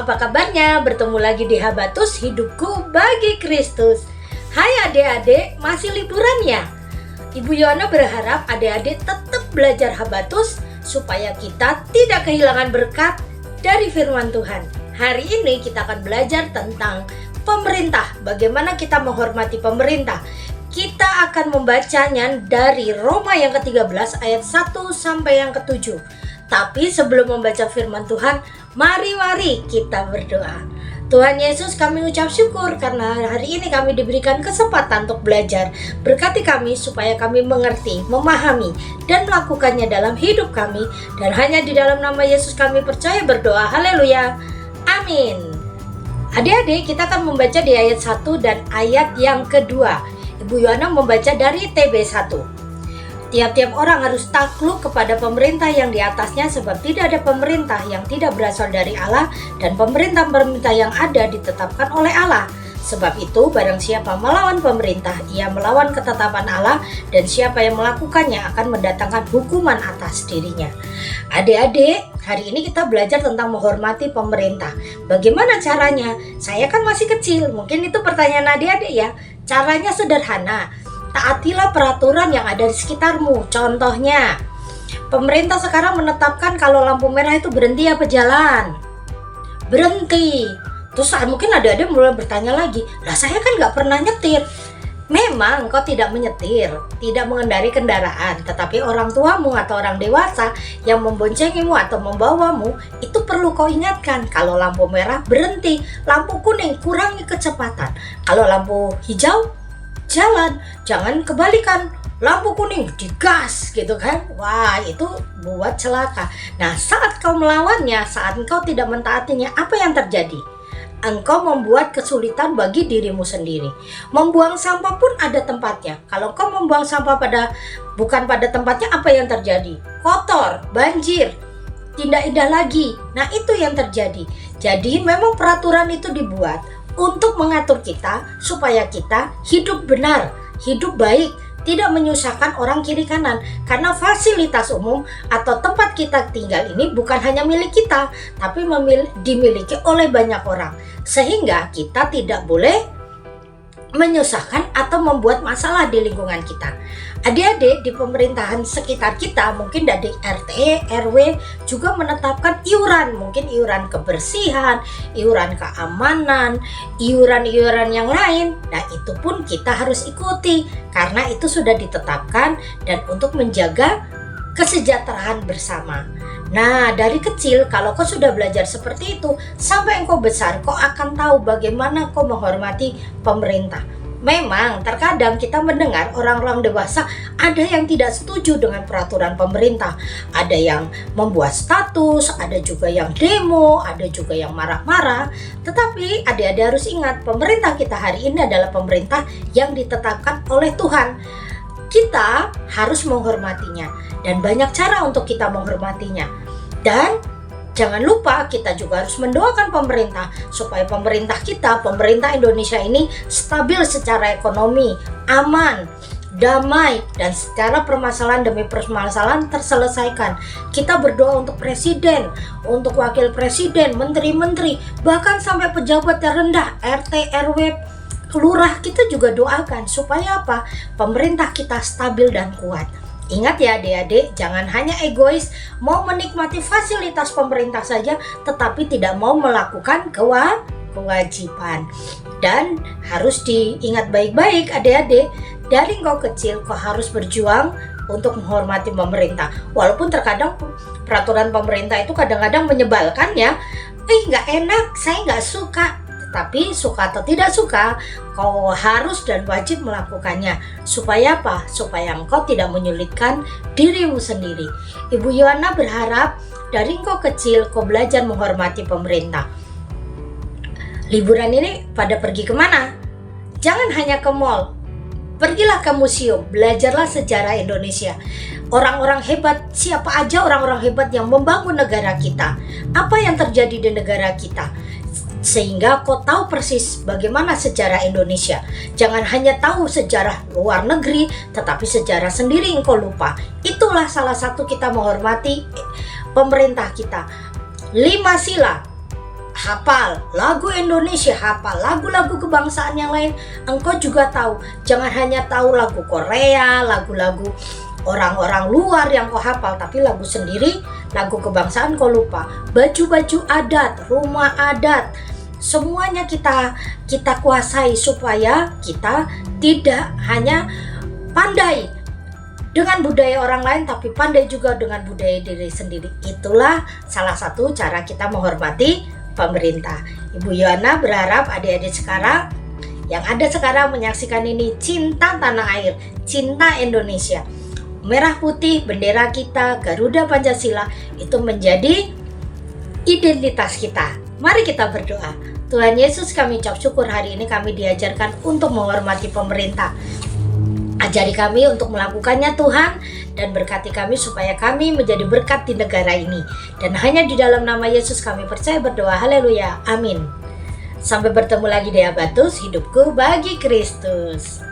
apa kabarnya? Bertemu lagi di Habatus Hidupku Bagi Kristus. Hai adik-adik, masih liburan ya? Ibu Yohana berharap adik-adik tetap belajar Habatus supaya kita tidak kehilangan berkat dari firman Tuhan. Hari ini kita akan belajar tentang pemerintah, bagaimana kita menghormati pemerintah. Kita akan membacanya dari Roma yang ke-13 ayat 1 sampai yang ke-7. Tapi sebelum membaca firman Tuhan, mari kita berdoa. Tuhan Yesus, kami ucap syukur karena hari ini kami diberikan kesempatan untuk belajar. Berkati kami supaya kami mengerti, memahami, dan melakukannya dalam hidup kami. Dan hanya di dalam nama Yesus kami percaya berdoa. Haleluya. Amin. Adik-adik, kita akan membaca di ayat 1 dan ayat yang kedua. Ibu Yohana membaca dari TB1. Tiap-tiap orang harus takluk kepada pemerintah yang di atasnya, sebab tidak ada pemerintah yang tidak berasal dari Allah, dan pemerintah-pemerintah yang ada ditetapkan oleh Allah. Sebab itu, barang siapa melawan pemerintah, ia melawan ketetapan Allah, dan siapa yang melakukannya akan mendatangkan hukuman atas dirinya. Adik-adik, hari ini kita belajar tentang menghormati pemerintah. Bagaimana caranya? Saya kan masih kecil, mungkin itu pertanyaan adik-adik ya. Caranya sederhana. Taatilah peraturan yang ada di sekitarmu. Contohnya, pemerintah sekarang menetapkan kalau lampu merah itu berhenti apa jalan? Berhenti. Terus mungkin ada mulai bertanya lagi, lah saya kan nggak pernah nyetir. Memang kau tidak menyetir, tidak mengendari kendaraan, tetapi orang tuamu atau orang dewasa yang memboncengimu atau membawamu itu perlu kau ingatkan. Kalau lampu merah berhenti, lampu kuning kurangi kecepatan, kalau lampu hijau jalan, jangan kebalikan, lampu kuning digas gitu kan. Wah, itu buat celaka. Nah, saat kau melawannya, saat engkau tidak mentaatinya, apa yang terjadi? Engkau membuat kesulitan bagi dirimu sendiri. Membuang sampah pun ada tempatnya. Kalau engkau membuang sampah bukan pada tempatnya, apa yang terjadi? Kotor, banjir, tidak indah lagi. Nah, itu yang terjadi. Jadi memang peraturan itu dibuat untuk mengatur kita supaya kita hidup benar, hidup baik, tidak menyusahkan orang kiri kanan. Karena fasilitas umum atau tempat kita tinggal ini bukan hanya milik kita, tapi dimiliki oleh banyak orang. Sehingga kita tidak boleh menyusahkan atau membuat masalah di lingkungan kita. Adik-adik, di pemerintahan sekitar kita, mungkin dari RT, RW juga menetapkan iuran, mungkin iuran kebersihan, iuran keamanan, iuran-iuran yang lain. Nah, itu pun kita harus ikuti karena itu sudah ditetapkan dan untuk menjaga kesejahteraan bersama. Nah, dari kecil kalau kau sudah belajar seperti itu, sampai engkau besar kau akan tahu bagaimana kau menghormati pemerintah. Memang terkadang kita mendengar orang-orang dewasa ada yang tidak setuju dengan peraturan pemerintah. Ada yang membuat status, ada juga yang demo, ada juga yang marah-marah. Tetapi adik-adik harus ingat, pemerintah kita hari ini adalah pemerintah yang ditetapkan oleh Tuhan. Kita harus menghormatinya dan banyak cara untuk kita menghormatinya. Dan jangan lupa kita juga harus mendoakan pemerintah supaya pemerintah kita, pemerintah Indonesia ini stabil secara ekonomi, aman, damai, dan secara permasalahan demi permasalahan terselesaikan. Kita berdoa untuk presiden, untuk wakil presiden, menteri-menteri, bahkan sampai pejabat terendah, RT, RW, kelurah, kita juga doakan supaya apa? Pemerintah kita stabil dan kuat. Ingat ya adik-adik, jangan hanya egois mau menikmati fasilitas pemerintah saja tetapi tidak mau melakukan kewajiban. Dan harus diingat baik-baik adik-adik, dari engkau kecil kau harus berjuang untuk menghormati pemerintah. Walaupun terkadang peraturan pemerintah itu kadang-kadang menyebalkan ya, nggak enak, saya nggak suka. Tapi suka atau tidak suka, kau harus dan wajib melakukannya. Supaya apa? Supaya engkau tidak menyulitkan dirimu sendiri. Ibu Yohana berharap dari engkau kecil kau belajar menghormati pemerintah. Liburan ini pada pergi kemana? Jangan hanya ke mall. Pergilah ke museum, belajarlah sejarah Indonesia. Orang-orang hebat, siapa aja orang-orang hebat yang membangun negara kita. Apa yang terjadi di negara kita? Sehingga kau tahu persis bagaimana sejarah Indonesia. Jangan hanya tahu sejarah luar negeri, tetapi sejarah sendiri engkau lupa. Itulah salah satu kita menghormati pemerintah kita. 5 sila hafal lagu Indonesia, hafal lagu-lagu kebangsaan yang lain. Engkau juga tahu, jangan hanya tahu lagu Korea, lagu-lagu orang-orang luar yang kau hafal, tapi lagu sendiri, lagu kebangsaan kau lupa. Baju-baju adat, rumah adat, semuanya kita kuasai supaya kita tidak hanya pandai dengan budaya orang lain, tapi pandai juga dengan budaya diri sendiri. Itulah salah satu cara kita menghormati pemerintah. Ibu Yohana berharap adik-adik sekarang yang ada sekarang menyaksikan ini cinta tanah air, cinta Indonesia. Merah putih, bendera kita, Garuda Pancasila itu menjadi identitas kita. Mari kita berdoa. Tuhan Yesus, kami ucap syukur hari ini kami diajarkan untuk menghormati pemerintah. Ajari kami untuk melakukannya Tuhan, dan berkati kami supaya kami menjadi berkat di negara ini. Dan hanya di dalam nama Yesus kami percaya berdoa, haleluya, amin. Sampai bertemu lagi di Habatus, hidupku bagi Kristus.